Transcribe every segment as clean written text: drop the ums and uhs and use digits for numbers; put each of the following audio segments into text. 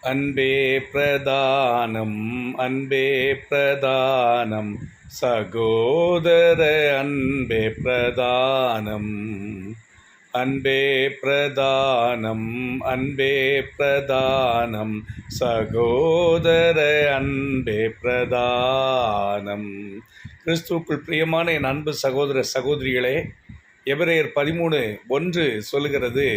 அன்பே பிரதானம் அன்பே பிரதானம் சகோதர அன்பே பிரதானம் அன்பே பிரதானம் அன்பே பிரதானம் சகோதர அன்பே பிரதானம். கிறிஸ்துவுக்குள் பிரியமான என் அன்பு சகோதர சகோதரிகளே, எபிரேயர் 13:1 சொல்லுகிறது,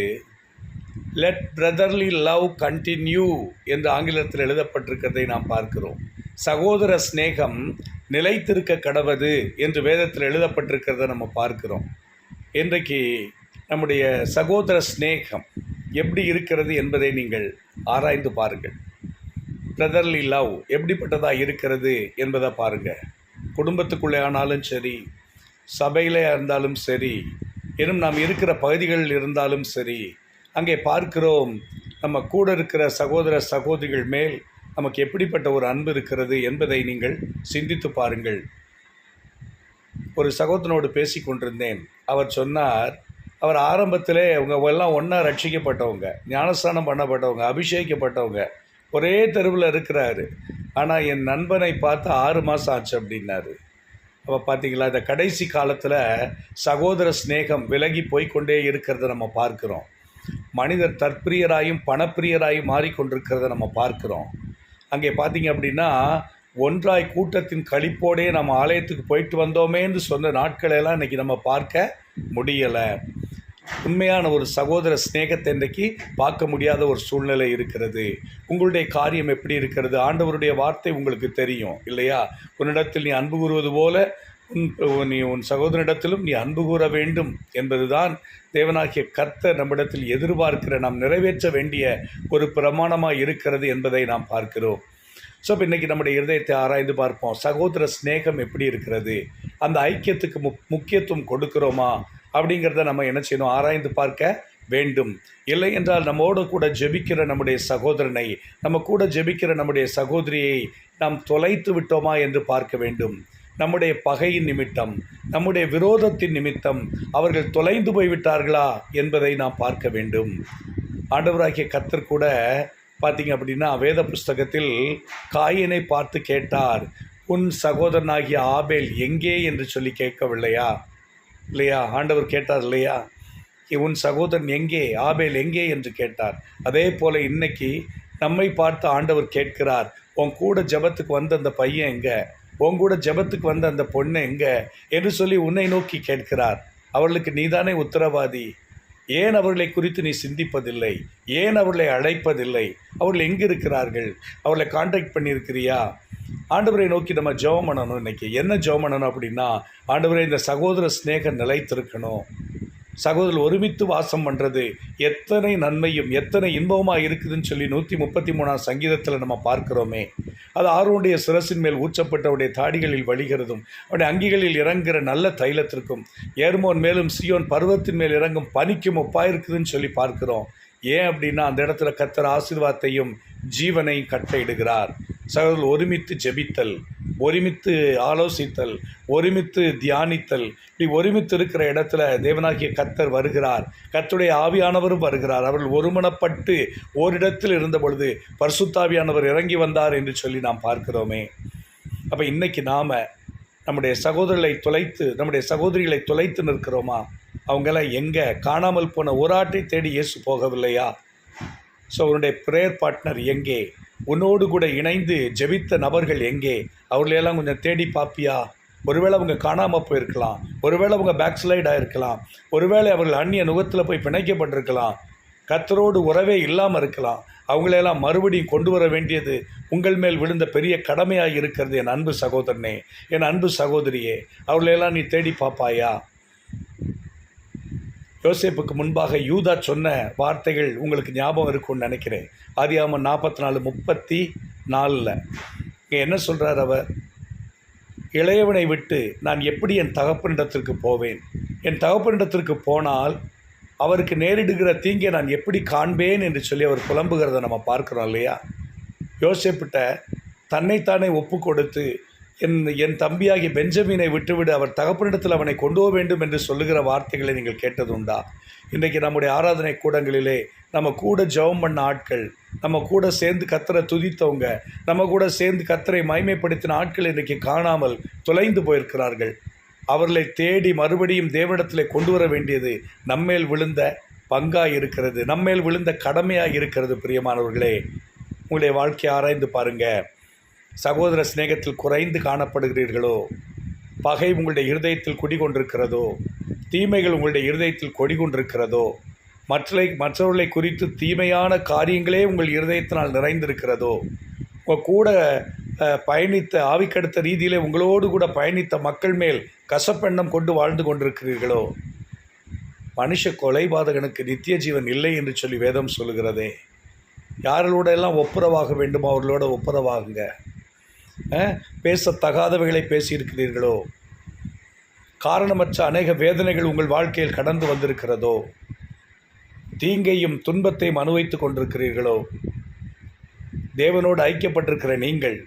லெட் பிரதர்லி லவ் கண்டினியூ என்று ஆங்கிலத்தில் எழுதப்பட்டிருக்கிறதை நாம் பார்க்கிறோம். சகோதர ஸ்நேகம் நிலைத்திருக்க கடவது என்று வேதத்தில் எழுதப்பட்டிருக்கிறத நம்ம பார்க்கிறோம். இன்றைக்கு நம்முடைய சகோதர ஸ்நேகம் எப்படி இருக்கிறது என்பதை நீங்கள் ஆராய்ந்து பாருங்கள். பிரதர்லி லவ் எப்படிப்பட்டதாக இருக்கிறது என்பதை பாருங்கள். குடும்பத்துக்குள்ளே ஆனாலும் சரி, சபையிலே இருந்தாலும் சரி, இன்னும் நாம் இருக்கிற பகுதிகளில் இருந்தாலும் சரி, அங்கே பார்க்கிறோம் நம்ம கூட இருக்கிற சகோதர சகோதரிகள் மேல் நமக்கு எப்படிப்பட்ட ஒரு அன்பு இருக்கிறது என்பதை நீங்கள் சிந்தித்து பாருங்கள். ஒரு சகோதரனோடு பேசி கொண்டிருந்தேன். அவர் சொன்னார், அவர் ஆரம்பத்திலே அவங்க எல்லாம் ஒன்றா ரட்சிக்கப்பட்டவங்க, ஞானஸ்தானம் பண்ணப்பட்டவங்க, அபிஷேகிக்கப்பட்டவங்க, ஒரே தெருவில் இருக்கிறாரு. ஆனால் என் நண்பனை பார்த்து 6 மாதம் ஆச்சு அப்படின்னாரு. அப்போ பார்த்தீங்களா, இந்த கடைசி காலத்தில் சகோதர ஸ்நேகம் விலகி போய்கொண்டே இருக்கிறத நம்ம பார்க்குறோம். மனிதர் தற்பிரியராயும் பணப்பிரியராயும் மாறிக்கொண்டிருக்கிறத நம்ம பார்க்குறோம். அங்கே பார்த்தீங்க அப்படின்னா, ஒன்றாய் கூட்டத்தின் கழிப்போடே நம்ம ஆலயத்துக்கு போயிட்டு வந்தோமேன்னு சொன்ன நாட்களெல்லாம் இன்றைக்கி நம்ம பார்க்க முடியலை. உண்மையான ஒரு சகோதர ஸ்நேகத்தை இன்றைக்கி பார்க்க முடியாத ஒரு சூழ்நிலை இருக்கிறது. உங்களுடைய காரியம் எப்படி இருக்கிறது? ஆண்டவருடைய வார்த்தை உங்களுக்கு தெரியும் இல்லையா? உன்னிடத்தில் நீ அன்பு கூறுவது போல உன் சகோதரனிடத்திலும் நீ அன்பு கூற வேண்டும் என்பதுதான் தேவனாகிய கர்த்தர் நம்மிடத்தில் எதிர்பார்க்கிற, நாம் நிறைவேற்ற வேண்டிய ஒரு பிரமாணமாக இருக்கிறது என்பதை நாம் பார்க்கிறோம். ஸோ இப்போ இன்றைக்கி நம்முடைய இருதயத்தை ஆராய்ந்து பார்ப்போம். சகோதர ஸ்நேகம் எப்படி இருக்கிறது? அந்த ஐக்கியத்துக்கு முக்கியத்துவம் கொடுக்கிறோமா அப்படிங்கிறத நம்ம என்ன செய்யணும்? ஆராய்ந்து பார்க்க வேண்டும். இல்லை என்றால் நம்மோடு கூட ஜெபிக்கிற நம்முடைய சகோதரனை, நம்ம கூட ஜெபிக்கிற நம்முடைய சகோதரியை நாம் தொலைத்து விட்டோமா என்று பார்க்க வேண்டும். நம்முடைய பகையின் நிமித்தம், நம்முடைய விரோதத்தின் நிமித்தம் அவர்கள் தொலைந்து போய்விட்டார்களா என்பதை நாம் பார்க்க வேண்டும். ஆண்டவராகிய கர்த்தர் கூட பார்த்தீங்க அப்படின்னா, வேத புஸ்தகத்தில் காயினை பார்த்து கேட்டார், உன் சகோதரனாகிய ஆபேல் எங்கே என்று சொல்லி கேட்கவில்லையா? இல்லையா? ஆண்டவர் கேட்டார் இல்லையா? உன் சகோதரன் எங்கே, ஆபேல் எங்கே என்று கேட்டார். அதே போல் இன்னைக்கு நம்மை பார்த்து ஆண்டவர் கேட்கிறார், உன் கூட ஜெபத்துக்கு வந்த அந்த பையன் எங்கே, உங்கூட ஜெபத்துக்கு வந்த அந்த பொண்ணு எங்கே என்று சொல்லி உன்னை நோக்கி கேட்கிறார். அவர்களுக்கு நீதானே உத்தரவாதி. ஏன் அவர்களை குறித்து நீ சிந்திப்பதில்லை? ஏன் அவர்களை அழைப்பதில்லை? அவர்கள் எங்கே இருக்கிறார்கள்? அவர்களை கான்டாக்ட் பண்ணியிருக்கிறியா? ஆண்டவரை நோக்கி நம்ம ஜெபம் பண்ணணும். இன்றைக்கி என்ன ஜெபம் பண்ணணும் அப்படின்னா, ஆண்டவரை இந்த சகோதர ஸ்நேகம் நிலைத்திருக்கணும். சகோதரர் ஒருமித்து வாசம் பண்ணுறது எத்தனை நன்மையும் எத்தனை இன்பமாக இருக்குதுன்னு சொல்லி 133ஆம் சங்கீதத்தில் நம்ம பார்க்குறோமே. அது ஆரோனுடைய சிரசின் மேல் ஊற்றப்பட்டவுடைய தாடிகளில் வழிகிறதும் அவருடைய அங்கிகளில் இறங்குகிற நல்ல தைலத்திற்கும் ஏர்மோன் மேலும் சியோன் பருவத்தின் மேல் இறங்கும் பனிக்கும் ஒப்பாயிருக்குதுன்னு சொல்லி பார்க்குறோம். ஏன் அப்படின்னா, அந்த இடத்துல கர்த்தர் ஆசீர்வாதத்தையும் ஜீவனையும் கட்டளையிடுகிறார். சகோதரர்கள் ஒருமித்து ஜெபித்தல், ஒருமித்து ஆலோசித்தல், ஒருமித்து தியானித்தல், இப்படி ஒருமித்து இருக்கிற இடத்துல தேவனாகிய கர்த்தர் வருகிறார். கர்த்தருடைய ஆவியானவரும் வருகிறார். அவர்கள் ஒருமனப்பட்டு ஓரிடத்தில் இருந்த பொழுது பரிசுத்தாவியானவர் இறங்கி வந்தார் என்று சொல்லி நாம் பார்க்கிறோமே. அப்போ இன்றைக்கி நாம் நம்முடைய சகோதரர்களை தொலைத்து, நம்முடைய சகோதரிகளை தொலைத்து நிற்கிறோமா? அவங்கெல்லாம் எங்கே? காணாமல் போன ஒரு ஆட்டை தேடி இயேசு போகவில்லையா? ஸோ உன்னுடைய ப்ரேயர் பார்ட்னர் எங்கே? உன்னோடு கூட இணைந்து ஜெபித்த நபர்கள் எங்கே? அவர்களையெல்லாம் கொஞ்சம் தேடி பார்ப்பியா? ஒருவேளை அவங்க காணாமல் போயிருக்கலாம், ஒருவேளை அவங்க பேக் ஸ்லைட் ஆகிருக்கலாம், ஒருவேளை அவர்கள் அந்நிய நுகத்தில் போய் பிணைக்கப்பட்டிருக்கலாம், கர்த்தரோடு உறவே இல்லாமல் இருக்கலாம். அவங்களையெல்லாம் மறுபடியும் கொண்டு வர வேண்டியது உங்கள் மேல் விழுந்த பெரிய கடமையாக இருக்கிறது. என் அன்பு சகோதரனே, என் அன்பு சகோதரியே, அவர்களையெல்லாம் நீ தேடி பார்ப்பாயா? யோசேப்புக்கு முன்பாக யூதா சொன்ன வார்த்தைகள் உங்களுக்கு ஞாபகம் இருக்கும்னு நினைக்கிறேன். ஆதியாகமம் 44:34 இங்கே என்ன சொல்கிறார் அவர்? இளையவனை விட்டு நான் எப்படி என் தகப்பனிடத்திற்கு போவேன்? என் தகப்பனிடத்திற்கு போனால் அவருக்கு நேரிடுகிற தீங்கை நான் எப்படி காண்பேன் என்று சொல்லி அவர் புலம்புகிறத நம்ம பார்க்குறோம் இல்லையா? யோசேப்பிட்ட தன்னைத்தானே ஒப்பு கொடுத்து என் தம்பியாகி பெஞ்சமினை விட்டுவிடு, அவர் தகப்பனிடத்தில் அவனை கொண்டு போக வேண்டும் என்று சொல்லுகிற வார்த்தைகளை நீங்கள் கேட்டதுண்டா? இன்றைக்கு நம்முடைய ஆராதனை கூடங்களிலே நம்ம கூட ஜெபம் பண்ண ஆட்கள் நம்ம கூட சேர்ந்து கர்த்தரை துதித்தவங்க, நம்ம கூட சேர்ந்து கர்த்தரை மகிமைப்படுத்தின ஆட்கள் இன்றைக்கு காணாமல் தொலைந்து போயிருக்கிறார்கள். அவர்களை தேடி மறுபடியும் தேவனிடத்திலே கொண்டு வர வேண்டியது நம்மேல் விழுந்த பங்காய் இருக்கிறது, நம்மேல் விழுந்த கடமையாக இருக்கிறது. பிரியமானவர்களே, உங்களுடைய வாழ்க்கையை ஆராய்ந்து பாருங்கள். சகோதர சிநேகத்தில் குறைந்து காணப்படுகிறீர்களோ? பகை உங்களுடைய இருதயத்தில் குடிகொண்டிருக்கிறதோ? தீமைகள் உங்களுடைய இருதயத்தில் குடிகொண்டிருக்கிறதோ? மற்றவர்களை குறித்து தீமையான காரியங்களே உங்கள் இருதயத்தினால் நிறைந்திருக்கிறதோ? உங்கள் கூட பயணித்த ஆவிக்கடுத்த ரீதியிலே உங்களோடு கூட பயணித்த மக்கள் மேல் கசப்பெண்ணம் கொண்டு வாழ்ந்து கொண்டிருக்கிறீர்களோ? மனுஷ கொலைபாதகனுக்கு நித்திய ஜீவன் இல்லை என்று சொல்லி வேதம் சொல்லுகிறதே. யாரோட எல்லாம் ஒப்புரவாக வேண்டுமோ அவர்களோட ஒப்புரவாகுங்க. பேசத்தகாதவைகளை பேசியிருக்கிறீர்களோ? காரணமற்ற அநேக வேதனைகள் உங்கள் வாழ்க்கையில் கடந்து வந்திருக்கிறதோ? தீங்கையும் துன்பத்தையும் அனுபவித்து கொண்டிருக்கிறீர்களோ? தேவனோடு ஐக்கியப்பட்டிருக்கிற நீங்கள்,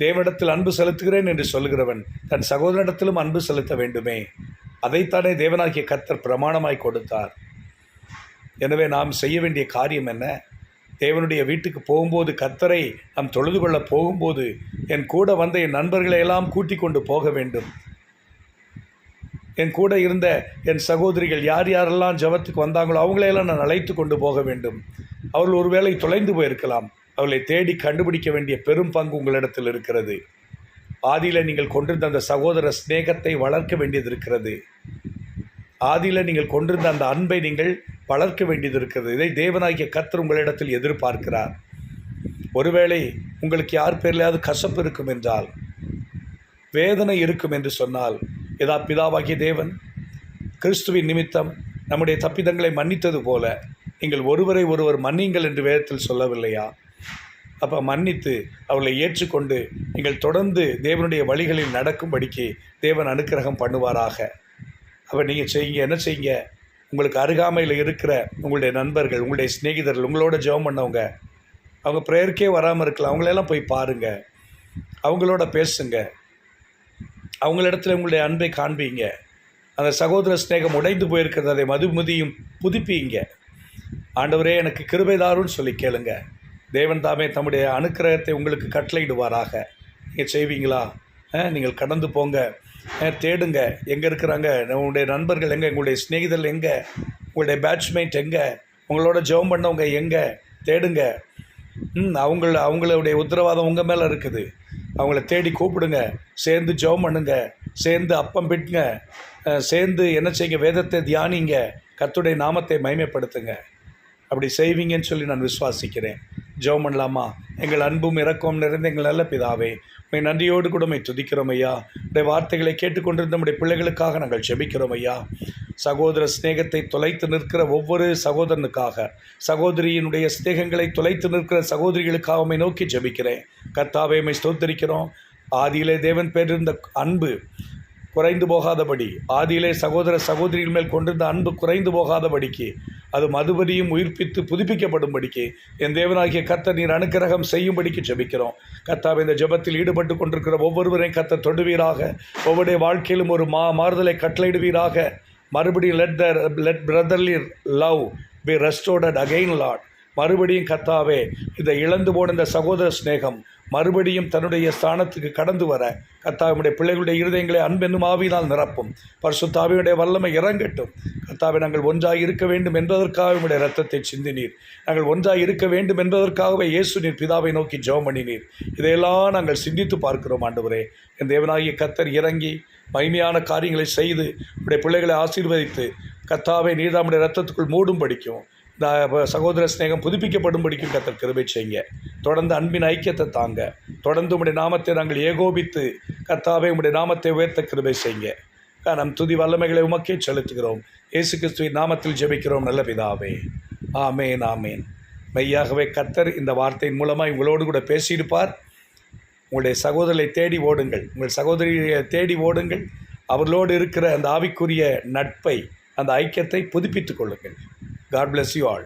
தேவனிடத்தில் அன்பு செலுத்துகிறேன் என்று சொல்லுகிறவன் தன் சகோதரனிடத்திலும் அன்பு செலுத்த வேண்டுமே. அதைத்தானே தேவனாகிய கர்த்தர் பிரமாணமாய் கொடுத்தார். எனவே நாம் செய்ய வேண்டிய காரியம் என்ன? தேவனுடைய வீட்டுக்கு போகும்போது, கர்த்தரை நாம் தொழுது கொள்ள போகும்போது, என் கூட வந்த என் நண்பர்களை எல்லாம் கூட்டிக் கொண்டு போக வேண்டும். என் கூட இருந்த என் சகோதரிகள் யார் யாரெல்லாம் ஜெபத்துக்கு வந்தாங்களோ அவங்களையெல்லாம் நான் அழைத்து கொண்டு போக வேண்டும். அவர்கள் ஒருவேளை தொலைந்து போயிருக்கலாம். அவர்களை தேடி கண்டுபிடிக்க வேண்டிய பெரும் பங்கு உங்களிடத்தில் இருக்கிறது. ஆதியில் நீங்கள் கொண்டிருந்த அந்த சகோதர சிநேகத்தை வளர்க்க வேண்டியது இருக்கிறது. ஆதியில் நீங்கள் கொண்டிருந்த அந்த அன்பை நீங்கள் வளர்க்க வேண்டியது இருக்கிறது. இதை தேவனாகிய கர்த்தர் உங்களிடத்தில் எதிர்பார்க்கிறார். ஒருவேளை உங்களுக்கு யார் பேர்லையாவது கசப்பு இருக்கும் என்றால், வேதனை இருக்கும் என்று சொன்னால், பிதாவாகிய தேவன் கிறிஸ்துவின் நிமித்தம் நம்முடைய தப்பிதங்களை மன்னித்தது போல நீங்கள் ஒருவரை ஒருவர் மன்னிங்கள் என்று வேதத்தில் சொல்லவில்லையா? அப்போ மன்னித்து அவர்களை ஏற்றுக்கொண்டு நீங்கள் தொடர்ந்து தேவனுடைய வழிகளில் நடக்கும்படிக்கு தேவன் அனுக்கிரகம் பண்ணுவாராக. அப்போ நீங்கள் செய்யுங்க, என்ன செய்யுங்க? உங்களுக்கு அருகாமையில் இருக்கிற உங்களுடைய நண்பர்கள், உங்களுடைய சிநேகிதர்கள், உங்களோட ஜெபம் பண்ணவங்க, அவங்க ப்ரேயருக்கே வராமல் இருக்கலாம், அவங்களெல்லாம் போய் பாருங்கள், அவங்களோட பேசுங்க, அவங்களிடத்துல உங்களுடைய அன்பை காண்பீங்க. அந்த சகோதர சிநேகம் உடைந்து போயிருக்கிறது, அதை மதுமுதியும் புதுப்பிங்க. ஆண்டவரே எனக்கு கிருபை தாருன்னு சொல்லி கேளுங்க. தேவன் தாமே தம்முடைய அனுக்கிரகத்தை உங்களுக்கு கட்டளையிடுவாராக. நீங்கள் செய்வீங்களா? நீங்கள் கடந்து போங்க, தேடுங்க, எங்கே இருக்கிறாங்க உங்களுடைய நண்பர்கள், எங்கே உங்களுடைய சிநேகிதர்கள், எங்கே உங்களுடைய பேட்ச்மேட், எங்கே உங்களோட ஜெபம் பண்ணவங்க, எங்கே தேடுங்க. அவங்களுடைய உத்தரவாதம் உங்கள் மேலே இருக்குது. அவங்கள தேடி கூப்பிடுங்க, சேர்ந்து ஜெபம் பண்ணுங்க, சேர்ந்து அப்பம் பிட்டுங்க, சேர்ந்து என்ன செய்யுங்க? வேதத்தை தியானிங்க, கர்த்தருடைய நாமத்தை மகிமைப்படுத்துங்க. அப்படி செய்வீங்கன்னு சொல்லி நான் விசுவாசிக்கிறேன். ஜெபம் பண்ணலாமா? எங்கள் அன்பும் இரக்கம் நிறைந்த எங்கள் நல்ல பிதாவே, உம்மை நன்றியோடு கூட உம்மை துதிக்கிறோம் ஐயா. உடைய வார்த்தைகளை கேட்டுக்கொண்டிருந்த நம்முடைய பிள்ளைகளுக்காக நாங்கள் ஜெபிக்கிறோம் ஐயா. சகோதர சிநேகத்தை தொலைத்து நிற்கிற ஒவ்வொரு சகோதரனுக்காக, சகோதரியினுடைய சிநேகங்களை தொலைத்து நிற்கிற சகோதரிகளுக்காக உம்மை நோக்கி ஜெபிக்கிறேன். கர்த்தாவே, உம்மை ஸ்தோத்திரிக்கிறோம். ஆதியிலே தேவன் பேரிருந்த அன்பு குறைந்து போகாதபடி, ஆதியிலே சகோதர சகோதரிகள் மேல் கொண்டிருந்த அன்பு குறைந்து போகாதபடிக்கு, அது மறுபடியும் உயிர்ப்பித்து புதுப்பிக்கப்படும்படிக்கு என் தேவனாகிய கர்த்தர் நீர் அனுக்கிரகம் செய்யும்படிக்கு ஜெபிக்கிறோம். கர்த்தாவே, இந்த ஜெபத்தில் ஈடுபட்டு கொண்டிருக்கிற ஒவ்வொருவரையும் கர்த்தர் தொடுவீராக. ஒவ்வொருடைய வாழ்க்கையிலும் ஒரு மாறுதலை கட்டளையிடுவீராக. மறுபடியும் let brotherly love be restored again, Lord. மறுபடியும் கர்த்தாவே, இந்த இழந்து போன இந்த சகோதர சிநேகம் மறுபடியும் தன்னுடைய ஸ்தானத்துக்கு கடந்து வர கர்த்தாவினுடைய பிள்ளைகளுடைய இருதயங்களை அன்பென்னும் ஆவியினால் நிரப்பும். பரிசுத்த ஆவியுடைய வல்லமை இறங்கட்டும். கர்த்தாவே, நாங்கள் ஒன்றாக இருக்க வேண்டும் என்பதற்காக உம்முடைய இரத்தத்தை சிந்தினீர். நாங்கள் ஒன்றாக இருக்க வேண்டும் என்பதற்காகவே இயேசு நீர் பிதாவை நோக்கி ஜெபம் பண்ணினீர். இதையெல்லாம் நாங்கள் சிந்தித்து பார்க்கிறோம். ஆண்டவரே, என் தேவனாகிய கர்த்தர் இறங்கி மகிமையான காரியங்களை செய்து உடைய பிள்ளைகளை ஆசீர்வதித்து கர்த்தாவே நீர் நம்முடைய இரத்தத்துக்குள் மூடும் படிக்கும், இந்த சகோதர சிநேகம் புதுப்பிக்கப்படும் படிக்கும் கர்த்தர் கிருபை செய்யுங்க. தொடர்ந்து அன்பின் ஐக்கியத்தை தாங்க. தொடர்ந்து உம்முடைய நாமத்தை நாங்கள் ஏகோபித்து கர்த்தாவே உம்முடைய நாமத்தை உயர்த்த கிருபை செய்யுங்க. நம் துதி வல்லமைகளை உமக்கே செலுத்துகிறோம். இயேசு கிறிஸ்துவின் நாமத்தில் ஜெபிக்கிறோம் நல்ல பிதாவே. ஆமேன், ஆமேன். மெய்யாகவே கர்த்தர் இந்த வார்த்தையின் மூலமாக உங்களோடு கூட பேசியிருப்பார். உங்களுடைய சகோதரரை தேடி ஓடுங்கள், உங்கள் சகோதரியை தேடி ஓடுங்கள். அவர்களோடு இருக்கிற அந்த ஆவிக்குரிய நட்பை, அந்த ஐக்கியத்தை புதுப்பித்துக் கொள்ளுங்கள். God bless you all.